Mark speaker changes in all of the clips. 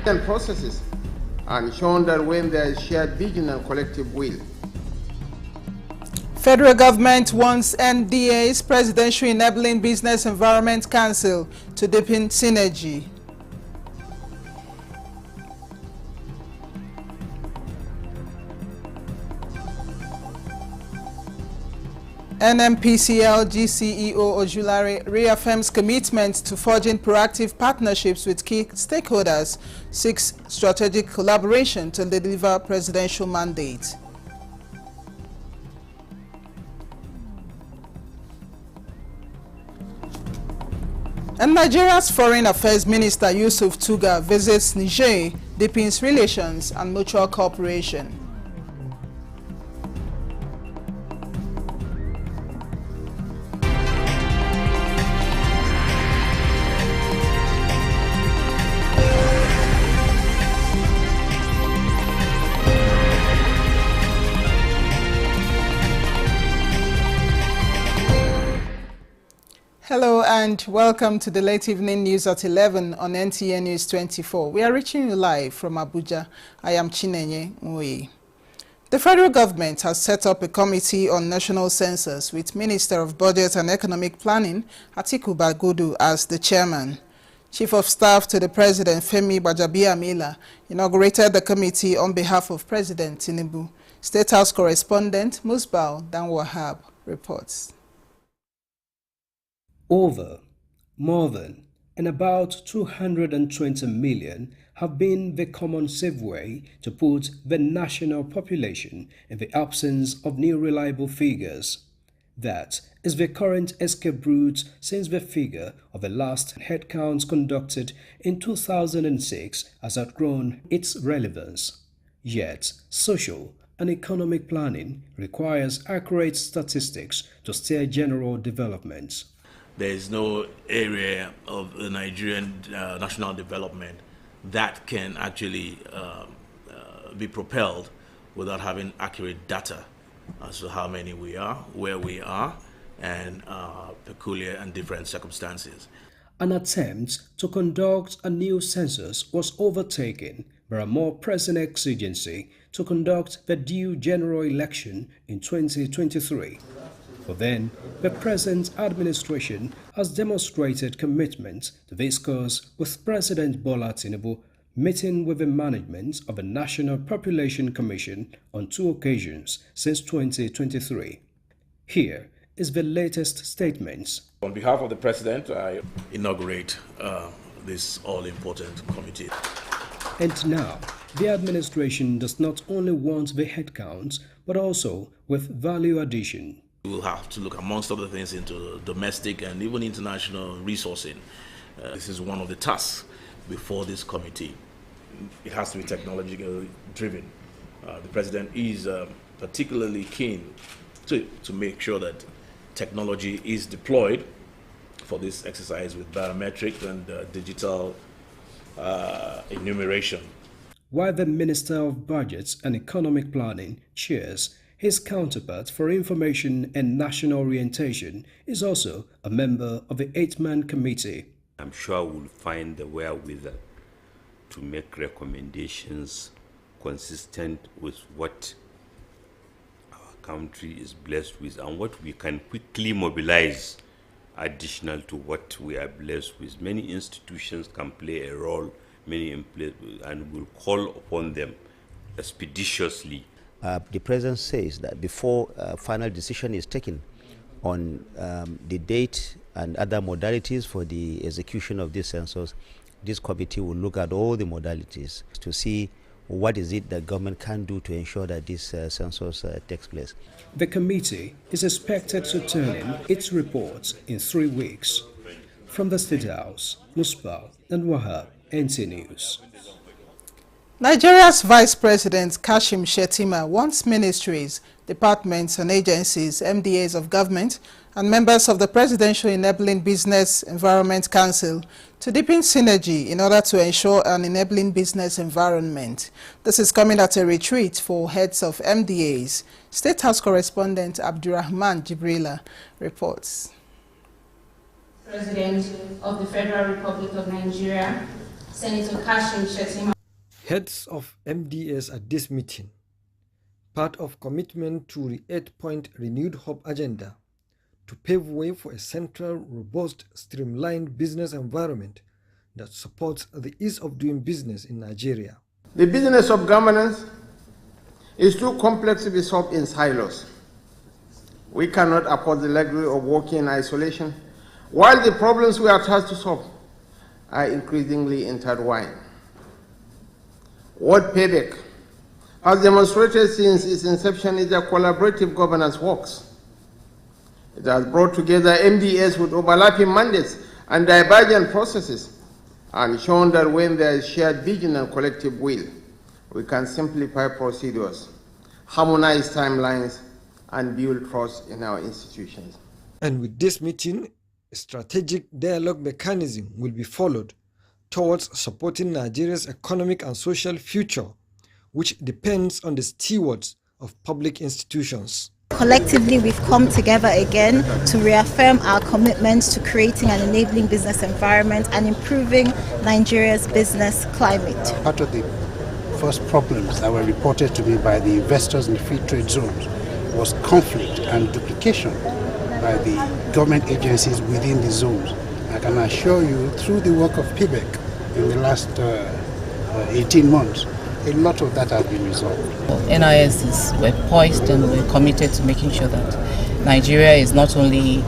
Speaker 1: and processes, and shown that when there is shared vision and collective will.
Speaker 2: Federal government wants NDA's Presidential Enabling Business Environment Council to deepen synergy. NMPCL GCEO Ojulare reaffirms commitment to forging proactive partnerships with key stakeholders, seeks strategic collaboration to deliver presidential mandate. And Nigeria's Foreign Affairs Minister Yusuf Tuga visits Niger, deepens relations and mutual cooperation. Hello and welcome to the late evening news at 11 on NTA News 24. We are reaching you live from Abuja. I am Chinenye Nwoye. The federal government has set up a committee on national census with Minister of Budget and Economic Planning Atiku Bagudu as the chairman. Chief of Staff to the President Femi Gbajabiamila inaugurated the committee on behalf of President Tinubu. State House correspondent Musbal Danwahab reports.
Speaker 3: More than, and about 220 million have been the common safe way to put the national population in the absence of new reliable figures. That is the current escape route since the figure of the last headcount conducted in 2006 has outgrown its relevance. Yet, social and economic planning requires accurate statistics to steer general development.
Speaker 4: There is no area of the Nigerian national development that can actually be propelled without having accurate data as to how many we are, where we are, and peculiar and different circumstances.
Speaker 3: An attempt to conduct a new census was overtaken by a more pressing exigency to conduct the due general election in 2023. But then, the present administration has demonstrated commitment to this cause, with President Bola Tinubu meeting with the management of the National Population Commission on 2 occasions since 2023. Here is the latest statement.
Speaker 4: On behalf of the President, I inaugurate this all-important committee.
Speaker 3: And now, the administration does not only want the headcounts, but also with value addition.
Speaker 4: We will have to look, amongst other things, into domestic and even international resourcing. This is one of the tasks before this committee. It has to be technologically driven. The President is particularly keen to make sure that technology is deployed for this exercise with biometric and digital enumeration.
Speaker 3: While the Minister of Budget and Economic Planning chairs, his counterpart for Information and National Orientation is also a member of the 8-man committee.
Speaker 5: I'm sure we'll find the wherewithal to make recommendations consistent with what our country is blessed with and what we can quickly mobilize additional to what we are blessed with. Many institutions can play a role, and we'll call upon them expeditiously.
Speaker 6: The President says that before final decision is taken on the date and other modalities for the execution of this census, this committee will look at all the modalities to see what is it that government can do to ensure that this census takes place.
Speaker 3: The committee is expected to turn in its reports in 3 weeks. From the State House, Musbal and Wahab, NT News.
Speaker 2: Nigeria's Vice President Kashim Shettima wants ministries, departments and agencies, MDAs of government, and members of the Presidential Enabling Business Environment Council to deepen synergy in order to ensure an enabling business environment. This is coming at a retreat for heads of MDAs. State House correspondent Abdurrahman Jibrila reports.
Speaker 7: President of the Federal Republic of Nigeria, Senator Kashim Shettima, Heads of MDS at this meeting, part of commitment to the 8-point renewed hope agenda to pave way for a central, robust, streamlined business environment that supports the ease of doing business in Nigeria.
Speaker 1: The business of governance is too complex to be solved in silos. We cannot afford the luxury of working in isolation, while the problems we are tasked to solve are increasingly intertwined. What Payback has demonstrated since its inception is that collaborative governance works. It has brought together MDS with overlapping mandates and divergent processes, and shown that when there is shared vision and collective will, we can simplify procedures, harmonize timelines, and build trust in our institutions.
Speaker 7: And with this meeting, a strategic dialogue mechanism will be followed towards supporting Nigeria's economic and social future, which depends on the stewards of public institutions.
Speaker 8: Collectively, we've come together again to reaffirm our commitments to creating an enabling business environment and improving Nigeria's business climate.
Speaker 9: Part of the first problems that were reported to me by the investors in the free trade zones was conflict and duplication by the government agencies within the zones. I can assure you, through the work of Payback in the last 18 months, a lot of that has been resolved.
Speaker 10: NIS we're poised and we're committed to making sure that Nigeria is not only,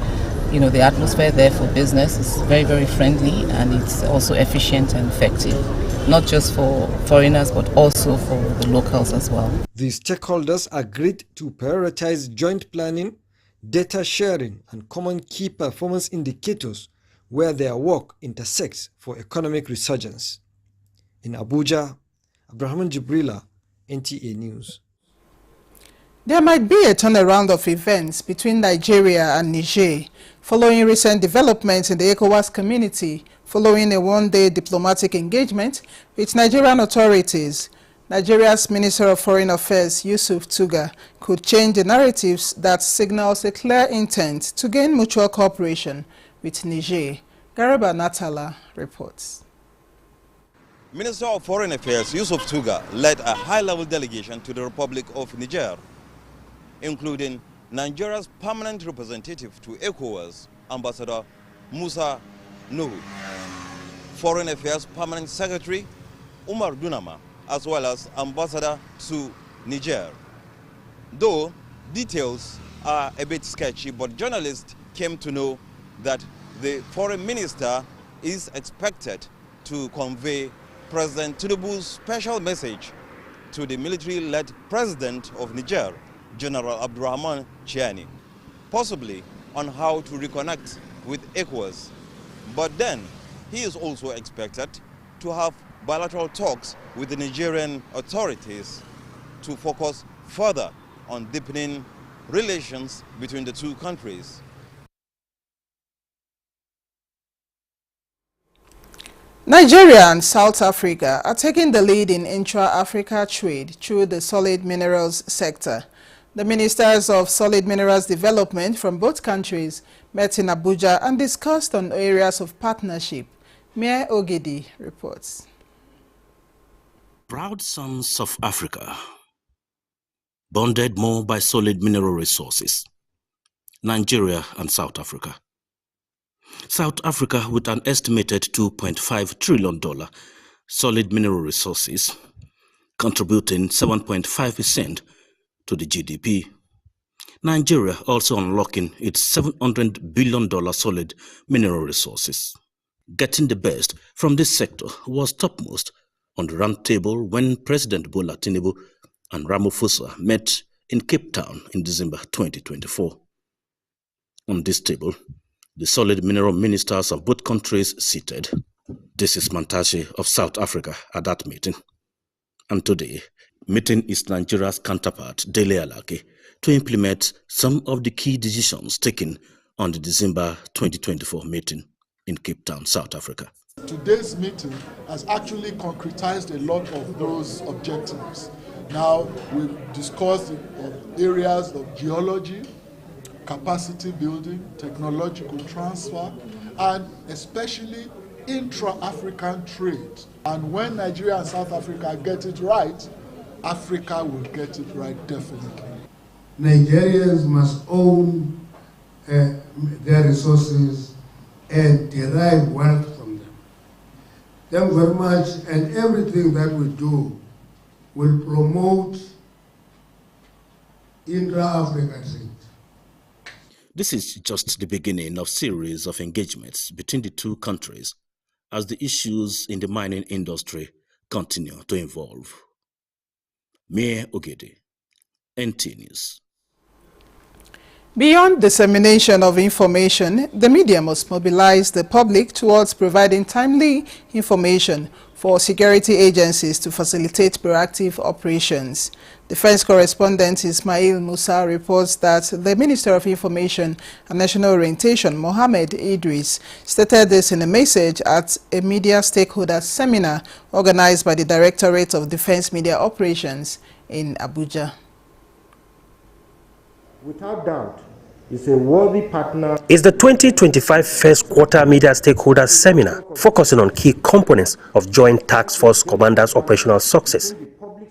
Speaker 10: the atmosphere there for business is very, very friendly, and it's also efficient and effective, not just for foreigners but also for the locals as well.
Speaker 7: The stakeholders agreed to prioritize joint planning, data sharing, and common key performance indicators where their work intersects for economic resurgence. In Abuja, Abraham Jibrila, NTA News.
Speaker 2: There might be a turnaround of events between Nigeria and Niger following recent developments in the ECOWAS community following a one-day diplomatic engagement with Nigerian authorities. Nigeria's Minister of Foreign Affairs, Yusuf Tuga, could change the narratives that signals a clear intent to gain mutual cooperation with Niger. Garaba Natala reports.
Speaker 11: Minister of Foreign Affairs Yusuf Tuga led a high-level delegation to the Republic of Niger, including Nigeria's permanent representative to ECOWAS, Ambassador Musa Nuhu, Foreign Affairs Permanent Secretary Umar Dunama, as well as Ambassador to Niger. Though details are a bit sketchy, but journalists came to know that the foreign minister is expected to convey President Tinubu's special message to the military-led president of Niger, General Abdurrahman Chiani, possibly on how to reconnect with ECOWAS. But then, he is also expected to have bilateral talks with the Nigerian authorities to focus further on deepening relations between the two countries.
Speaker 2: Nigeria and South Africa are taking the lead in intra-Africa trade through the solid minerals sector. The ministers of solid minerals development from both countries met in Abuja and discussed on areas of partnership. Mia Ogedi reports.
Speaker 12: Proud sons of Africa, bonded more by solid mineral resources, Nigeria and South Africa. South Africa with an estimated $2.5 trillion solid mineral resources, contributing 7.5% to the GDP. Nigeria also unlocking its $700 billion solid mineral resources. Getting the best from this sector was topmost on the round table when President Bola Tinubu and Ramaphosa met in Cape Town in December 2024. On this table, the solid mineral ministers of both countries seated. This is Mantashe of South Africa at that meeting. And today, meeting is Nigeria's counterpart, Dele Alake, to implement some of the key decisions taken on the December 2024 meeting in Cape Town, South Africa.
Speaker 13: Today's meeting has actually concretized a lot of those objectives. Now, we've discussed areas of geology, capacity building, technological transfer, and especially intra-African trade. And when Nigeria and South Africa get it right, Africa will get it right definitely.
Speaker 14: Nigerians must own their resources and derive wealth from them. Thank you very much, and everything that we do will promote intra-Africa trade.
Speaker 12: This is just the beginning of a series of engagements between the two countries as the issues in the mining industry continue to evolve. Mayor Ogede, NT News.
Speaker 2: Beyond dissemination of information, the media must mobilize the public towards providing timely information for security agencies to facilitate proactive operations. Defense correspondent Ismail Musa reports that the Minister of Information and National Orientation, Mohammed Idris, stated this in a message at a media stakeholder seminar organized by the Directorate of Defense Media Operations in Abuja.
Speaker 15: Without doubt, is a worthy partner.
Speaker 16: It's the 2025 First Quarter Media Stakeholders Seminar, focusing on key components of Joint Task Force Commanders' operational success.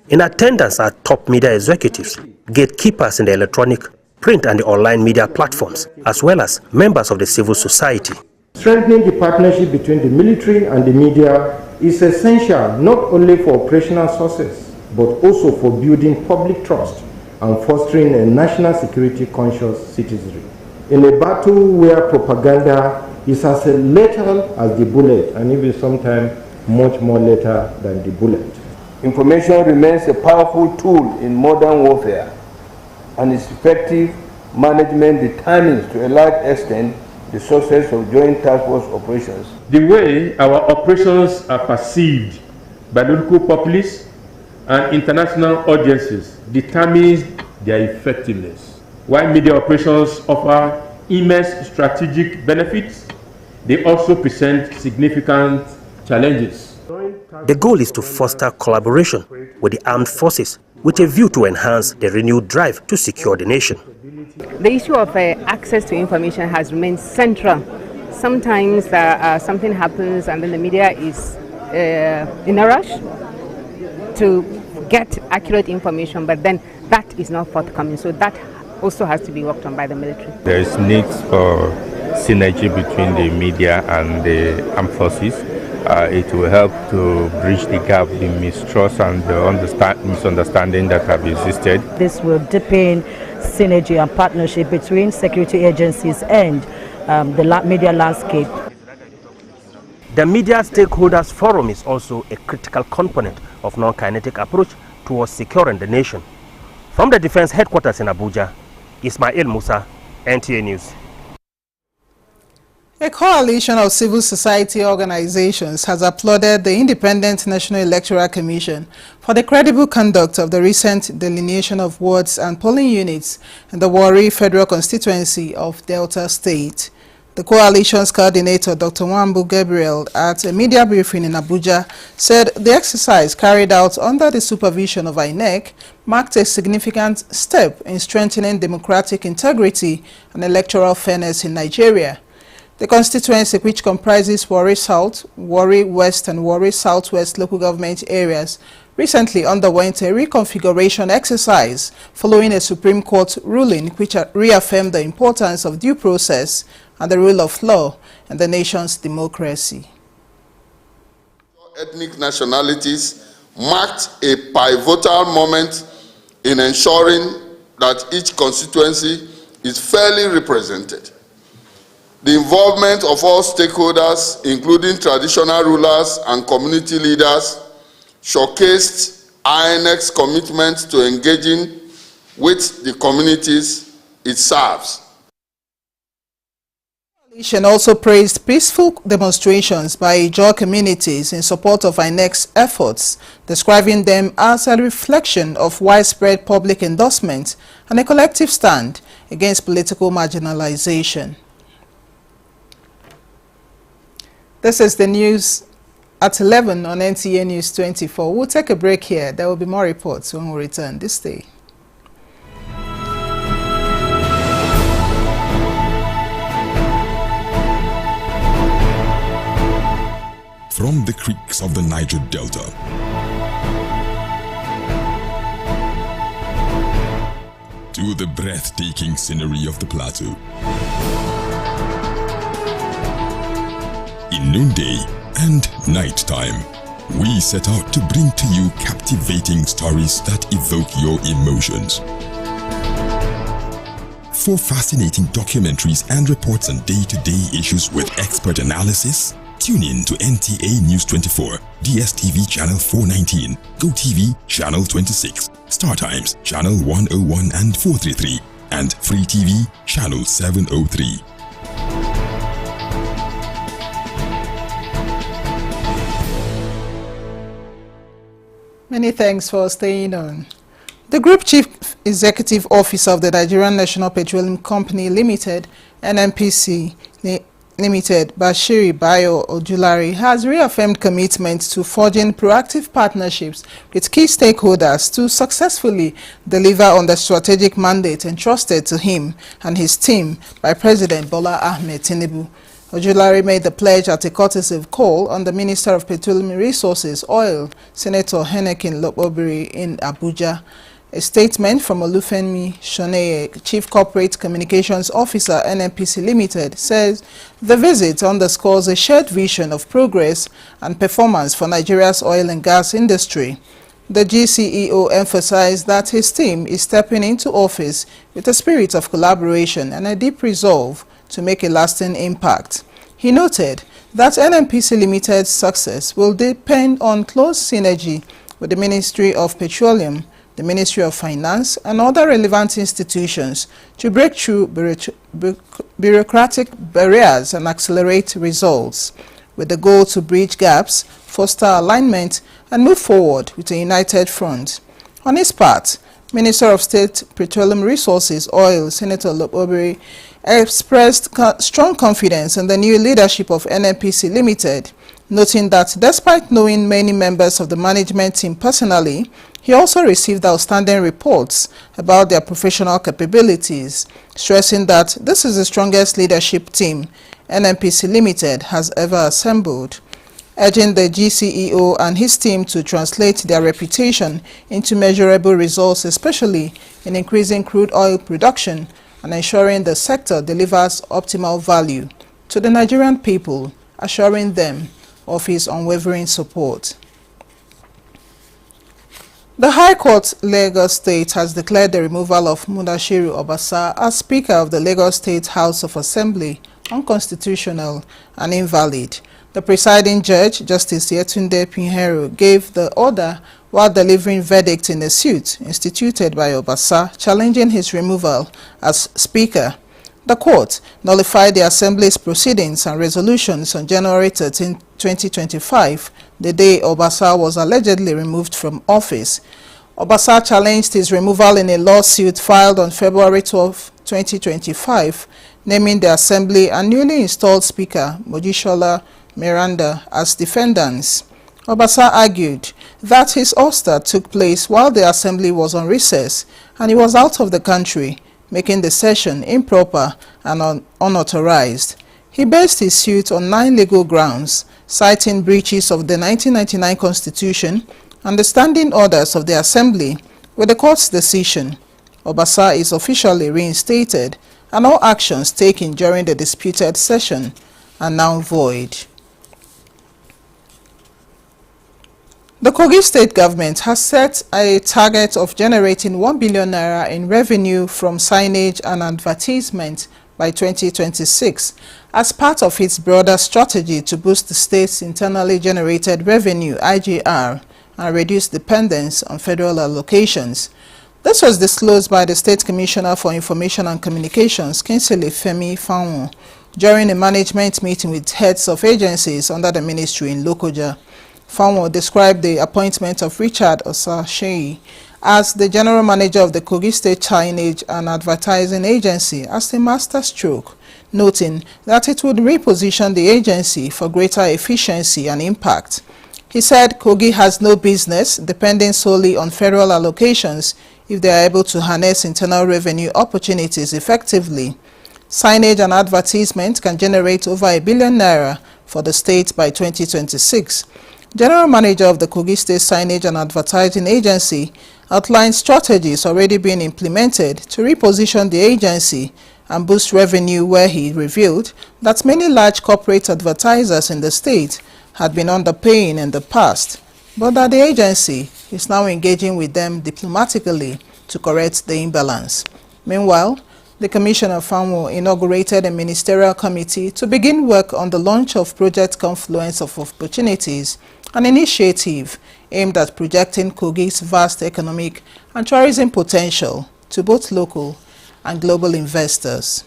Speaker 16: In attendance are top media executives, gatekeepers in the electronic, print and the online media platforms, as well as members of the civil society.
Speaker 15: Strengthening the partnership between the military and the media is essential not only for operational success, but also for building public trust and fostering a national security conscious citizenry. In a battle where propaganda is as lethal as the bullet, and even sometimes much more lethal than the bullet.
Speaker 17: Information remains a powerful tool in modern warfare, and its effective management determines to a large extent the success of Joint Task Force operations.
Speaker 18: The way our operations are perceived by the local populace and international audiences determines their effectiveness. While media operations offer immense strategic benefits, they also present significant challenges.
Speaker 16: The goal is to foster collaboration with the armed forces with a view to enhance the renewed drive to secure the nation.
Speaker 19: The issue of access to information has remained central. Sometimes something happens and then the media is in a rush to get accurate information, but then that is not forthcoming. So that also has to be worked on by the military.
Speaker 20: There is need for synergy between the media and the armed forces. It will help to bridge the gap, the mistrust and the misunderstanding that have existed.
Speaker 21: This will deepen synergy and partnership between security agencies and the media landscape.
Speaker 16: The Media Stakeholders Forum is also a critical component of non-kinetic approach towards securing the nation. From the Defense Headquarters in Abuja, Ismail Musa, NTA News.
Speaker 2: A coalition of civil society organizations has applauded the Independent National Electoral Commission for the credible conduct of the recent delineation of wards and polling units in the Warri Federal Constituency of Delta State. The coalition's coordinator, Dr. Wambu Gabriel, at a media briefing in Abuja, said the exercise carried out under the supervision of INEC marked a significant step in strengthening democratic integrity and electoral fairness in Nigeria. The constituency, which comprises Warri South, Warri West and Warri Southwest local government areas, recently underwent a reconfiguration exercise following a Supreme Court ruling which reaffirmed the importance of due process and the rule of law in the nation's democracy.
Speaker 22: Ethnic nationalities marked a pivotal moment in ensuring that each constituency is fairly represented. The involvement of all stakeholders, including traditional rulers and community leaders, showcased INEC's commitment to engaging with the communities it serves.
Speaker 2: The coalition also praised peaceful demonstrations by Ijaw communities in support of INEC's efforts, describing them as a reflection of widespread public endorsement and a collective stand against political marginalization. This is the news at 11 on NTA News 24. We'll take a break here. There will be more reports when we return this day.
Speaker 4: From the creeks of the Niger Delta to the breathtaking scenery of the plateau, in noonday and nighttime, we set out to bring to you captivating stories that evoke your emotions. For fascinating documentaries and reports on day-to-day issues with expert analysis, tune in to NTA News 24, DSTV Channel 419, GoTV Channel 26, StarTimes Channel 101 and 433, and Free TV Channel 703.
Speaker 2: Many thanks for staying on. The Group Chief Executive Officer of the Nigerian National Petroleum Company Limited, NNPC Limited, Bashiri Bayo Ojulari, has reaffirmed commitment to forging proactive partnerships with key stakeholders to successfully deliver on the strategic mandate entrusted to him and his team by President Bola Ahmed Tinubu. Ojulari made the pledge at a courtesy call on the Minister of Petroleum Resources, Oil, Senator Henekin Lopobiri in Abuja. A statement from Olufemi Shoneye, Chief Corporate Communications Officer, NNPC Limited, says the visit underscores a shared vision of progress and performance for Nigeria's oil and gas industry. The GCEO emphasized that his team is stepping into office with a spirit of collaboration and a deep resolve to make a lasting impact. He noted that NNPC Limited's success will depend on close synergy with the Ministry of Petroleum, the Ministry of Finance, and other relevant institutions to break through bureaucratic barriers and accelerate results, with the goal to bridge gaps, foster alignment, and move forward with a united front. On his part, Minister of State Petroleum Resources, Oil, Senator Lopobiri, expressed strong confidence in the new leadership of NNPC Limited, noting that despite knowing many members of the management team personally, he also received outstanding reports about their professional capabilities, stressing that this is the strongest leadership team NNPC Limited has ever assembled, urging the GCEO and his team to translate their reputation into measurable results, especially in increasing crude oil production and ensuring the sector delivers optimal value to the Nigerian people, assuring them of his unwavering support. The High Court, Lagos State, has declared the removal of Mudashiru Obasa as Speaker of the Lagos State House of Assembly unconstitutional and invalid. The presiding judge, Justice Yetunde Pinheiro, gave the order while delivering verdict in a suit instituted by Obasa challenging his removal as Speaker. The court nullified the Assembly's proceedings and resolutions on January 13, 2025, the day Obasa was allegedly removed from office. Obasa challenged his removal in a lawsuit filed on February 12, 2025, naming the Assembly and newly installed Speaker, Mojisola Miranda, as defendants. Obasa argued that his ouster took place while the Assembly was on recess and he was out of the country, making the session improper and unauthorized. He based his suit on 9 legal grounds, citing breaches of the 1999 Constitution and the standing orders of the Assembly. With the court's decision, Obasa is officially reinstated and all actions taken during the disputed session are now void. The Kogi State government has set a target of generating 1 billion naira in revenue from signage and advertisement by 2026 as part of its broader strategy to boost the state's internally generated revenue (IGR) and reduce dependence on federal allocations. This was disclosed by the State Commissioner for Information and Communications, Kingsley Femi Fanwo, during a management meeting with heads of agencies under the ministry in Lokoja. Fanwo described the appointment of Richard Osasheyi as the General Manager of the Kogi State Signage and Advertising Agency as a masterstroke, noting that it would reposition the agency for greater efficiency and impact. He said Kogi has no business depending solely on federal allocations if they are able to harness internal revenue opportunities effectively. Signage and advertisement can generate over 1 billion naira for the state by 2026. General Manager of the Kogi State Signage and Advertising Agency outlined strategies already being implemented to reposition the agency and boost revenue, where he revealed that many large corporate advertisers in the state had been underpaying in the past, but that the agency is now engaging with them diplomatically to correct the imbalance. Meanwhile, the Commissioner of Fanwo inaugurated a ministerial committee to begin work on the launch of Project Confluence of Opportunities, an initiative aimed at projecting Kogi's vast economic and tourism potential to both local and global investors.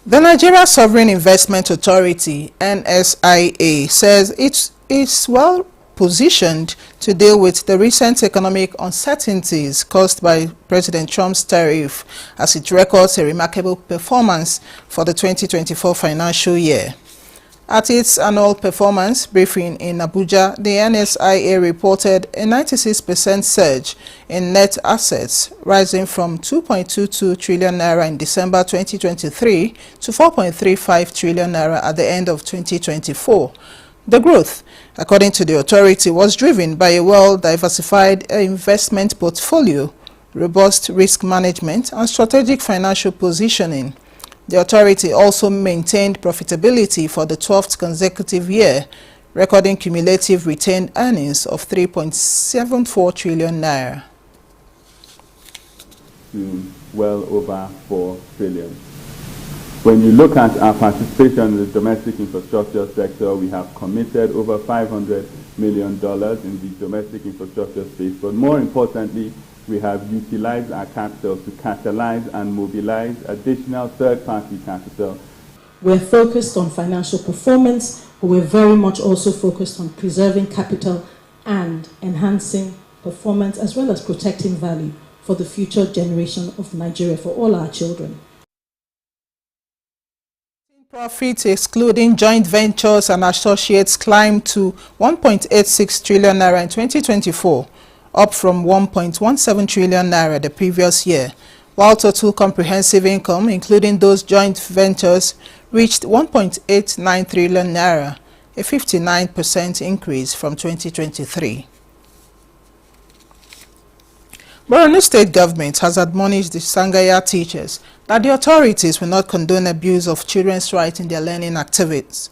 Speaker 2: The Nigeria Sovereign Investment Authority, NSIA, says it is well positioned to deal with the recent economic uncertainties caused by President Trump's tariff, as it records a remarkable performance for the 2024 financial year. At its annual performance briefing in Abuja, the NSIA reported a 96% surge in net assets, rising from 2.22 trillion naira in December 2023 to 4.35 trillion naira at the end of 2024. The growth, according to the authority, was driven by a well-diversified investment portfolio, robust risk management, and strategic financial positioning. The authority also maintained profitability for the 12th consecutive year, recording cumulative retained earnings of 3.74 trillion naira.
Speaker 5: To well over 4 trillion. When you look at our participation in the domestic infrastructure sector, we have committed over $500 million in the domestic infrastructure space. But more importantly, we have utilized our capital to catalyze and mobilize additional third-party capital.
Speaker 6: We're focused on financial performance, but we're very much also focused on preserving capital and enhancing performance, as well as protecting value for the future generation of Nigeria, for all our children.
Speaker 2: Profits excluding joint ventures and associates climbed to 1.86 trillion naira in 2024, up from 1.17 trillion naira the previous year, while total comprehensive income, including those joint ventures, reached 1.89 trillion naira, a 59% increase from 2023. Borno State government has admonished the Sangaya teachers that the authorities will not condone abuse of children's rights in their learning activities.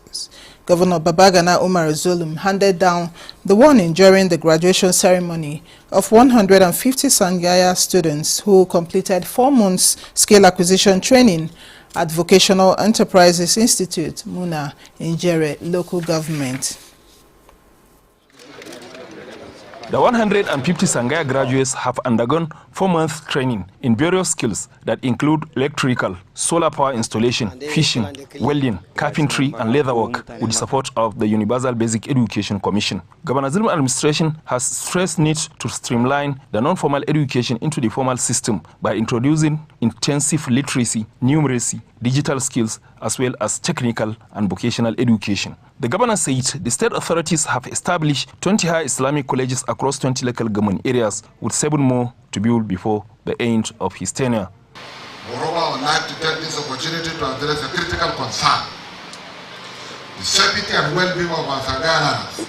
Speaker 2: Governor Babagana Umar Zulum handed down the warning during the graduation ceremony of 150 Sangaya students who completed 4 months skill acquisition training at Vocational Enterprises Institute, Muna, in Jere local government.
Speaker 23: The 150 Sangaya graduates have undergone 4-month training in various skills that include electrical, solar power installation, fishing, welding, carpentry, and leatherwork, with the support of the Universal Basic Education Commission. Governor Zulum administration has stressed need to streamline the non-formal education into the formal system by introducing intensive literacy, numeracy, digital skills, as well as technical and vocational education. The governor said the state authorities have established 20 high Islamic colleges across 20 local government areas, with 7 more to build before the end of his tenure.
Speaker 24: Moreover, I would like to take this opportunity to address a critical concern: the safety and well-being of our Sangaya learners.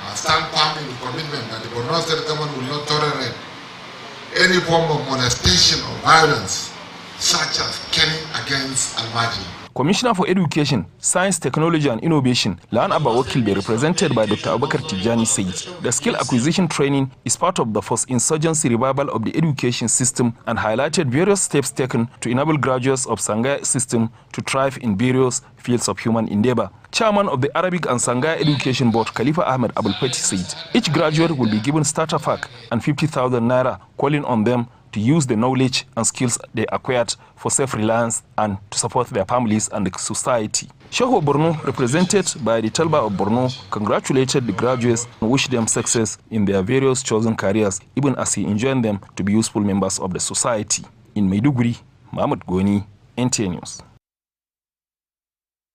Speaker 24: I stand firm in the commitment that the Borno State government will not tolerate any form of molestation or violence, such as caning against Almaji.
Speaker 23: Commissioner for Education, Science, Technology and Innovation, Lan Abba Wakilbe, represented by Dr. Abubakar Tijani, said the skill acquisition training is part of the post-insurgency revival of the education system, and highlighted various steps taken to enable graduates of Sangaya system to thrive in various fields of human endeavor. Chairman of the Arabic and Sangaya Education Board, Khalifa Ahmed Abul Fati, said each graduate will be given starter pack and 50,000 naira, calling on them to use the knowledge and skills they acquired for self-reliance and to support their families and the society. Shehu Borno, represented by the Talba of Borno, congratulated the graduates and wished them success in their various chosen careers, even as he enjoined them to be useful members of the society. In Maiduguri, Mahmoud Goni, NTA News.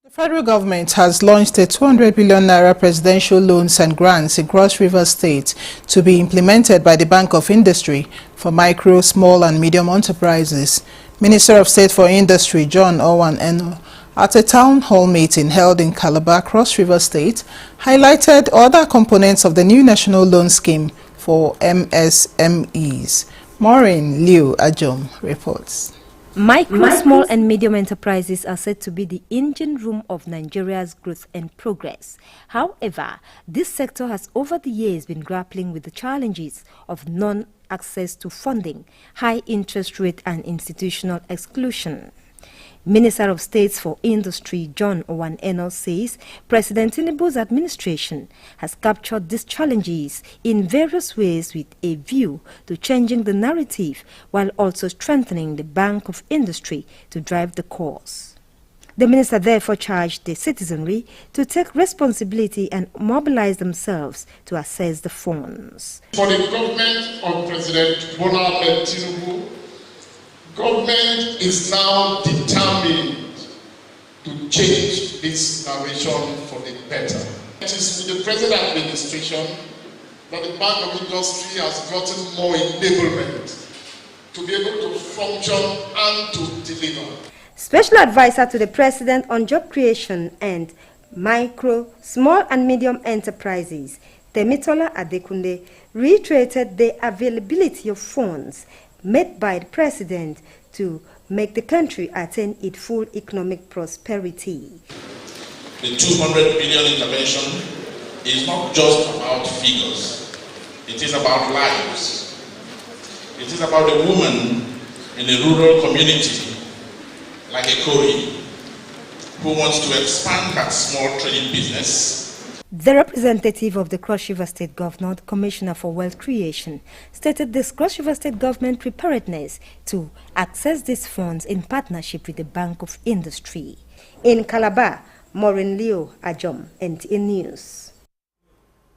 Speaker 2: The federal government has launched a 200 billion naira presidential loans and grants in Cross River State to be implemented by the Bank of Industry for micro, small and medium enterprises. Minister of State for Industry John Owan Eno, at a town hall meeting held in Calabar, Cross River State, highlighted other components of the new national loan scheme for MSMEs. Maureen Liu Ajom reports.
Speaker 1: Micro, small and medium enterprises are said to be the engine room of Nigeria's growth and progress. However, this sector has over the years been grappling with the challenges of non-access to funding, high interest rate and institutional exclusion. Minister of State for Industry John Owan Eno says President Tinubu's administration has captured these challenges in various ways with a view to changing the narrative while also strengthening the Bank of Industry to drive the cause. The minister therefore charged the citizenry to take responsibility and mobilize themselves to access the funds.
Speaker 24: For the government of President Bola Ahmed Tinubu, government is now determined to change this narration for the better. It is with the present administration that the Bank of Industry has gotten more enablement to be able to function and to deliver.
Speaker 1: Special Advisor to the President on Job Creation and Micro, Small and Medium Enterprises, Temitola Adekunle, reiterated the availability of funds made by the President to make the country attain its full economic prosperity.
Speaker 3: The 200 billion intervention is not just about figures. It is about lives. It is about a woman in a rural community like a Kori who wants to expand her small trading business.
Speaker 1: The representative of the Cross River State Governor, the Commissioner for Wealth Creation, stated this Cross River State government preparedness to access these funds in partnership with the Bank of Industry. In Calabar, Maureen Liu Ajom, NTN News.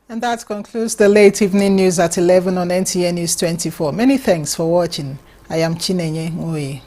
Speaker 2: And that concludes the late evening news at 11 on NTN News 24. Many thanks for watching. I am Chinenye Ngoye.